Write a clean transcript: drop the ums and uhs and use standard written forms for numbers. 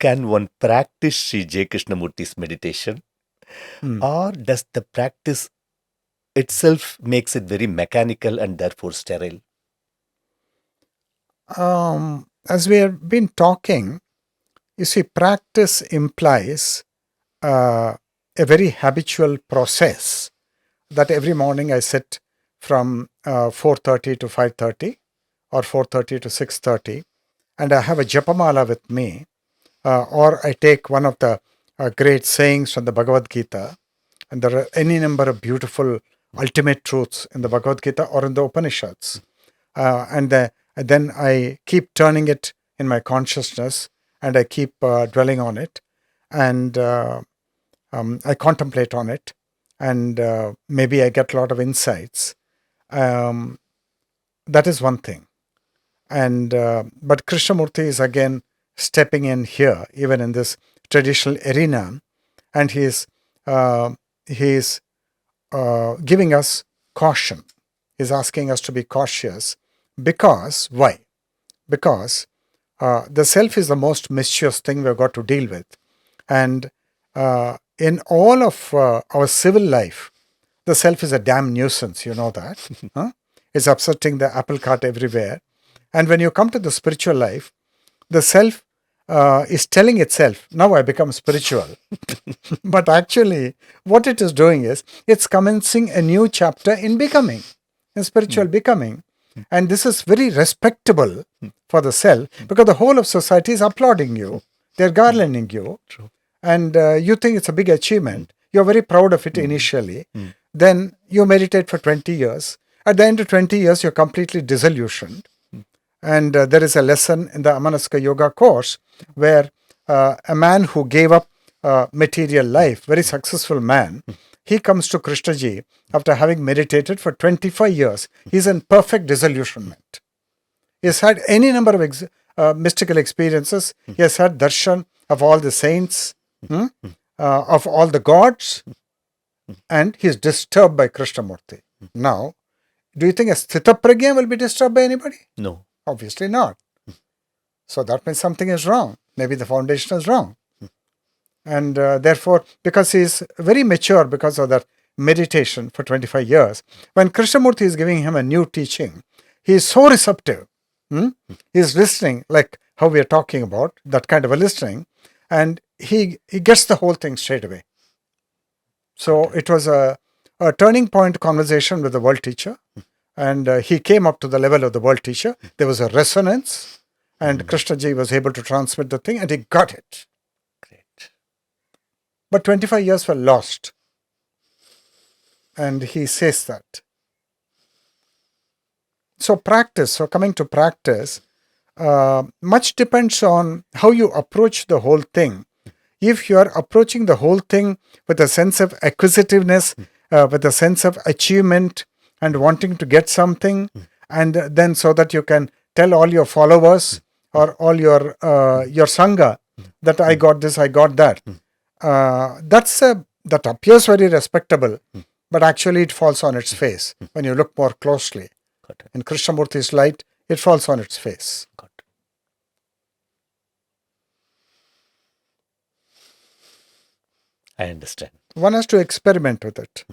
can one practice Sri J. Krishnamurti's meditation, or does the practice itself makes it very mechanical and therefore sterile? As we have been talking, you see, practice implies a very habitual process that every morning I sit from 4:30 to 5:30 or 4:30 to 6:30, and I have a japamala with me, or I take one of the great sayings from the Bhagavad Gita, and there are any number of beautiful ultimate truths in the Bhagavad Gita or in the Upanishads, and then I keep turning it in my consciousness, and I keep dwelling on it, and I contemplate on it, and maybe I get a lot of insights. That is one thing. And but Krishnamurti is again stepping in here, even in this traditional arena, and he is giving us caution. He's asking us to be cautious because why? Because the self is the most mischievous thing we've got to deal with, and in all of our civil life, the self is a damn nuisance. You know that. Huh? It's upsetting the apple cart everywhere. And when you come to the spiritual life, the self is telling itself, now I become spiritual. But actually, what it is doing is, it's commencing a new chapter in becoming, in spiritual becoming. And this is very respectable for the self, because the whole of society is applauding you. They're garlanding you. True. And you think it's a big achievement. You're very proud of it initially. Then you meditate for 20 years. At the end of 20 years, you're completely disillusioned. And there is a lesson in the Amanaska Yoga course where a man who gave up material life, very successful man, he comes to Krishnaji after having meditated for 25 years. He's in perfect disillusionment. He has had any number of mystical experiences. He has had darshan of all the saints, of all the gods, and he is disturbed by Krishnamurti. Now, do you think a Sthita Pragya will be disturbed by anybody? No. Obviously not. So that means something is wrong. Maybe the foundation is wrong. And therefore, because he is very mature because of that meditation for 25 years, when Krishnamurti is giving him a new teaching, he is so receptive. He is listening like how we are talking about, that kind of a listening, and he gets the whole thing straight away. So it was a turning point conversation with the world teacher, and he came up to the level of the world teacher. There was a resonance, and Krishnaji was able to transmit the thing, and he got it. Great. But 25 years were lost. And he says that. So coming to practice, much depends on how you approach the whole thing. If you are approaching the whole thing with a sense of acquisitiveness, with a sense of achievement and wanting to get something, and then so that you can tell all your followers or all your sangha that I got this, I got that. That appears very respectable, but actually it falls on its face when you look more closely. In Krishnamurti's light, it falls on its face. I understand. One has to experiment with it.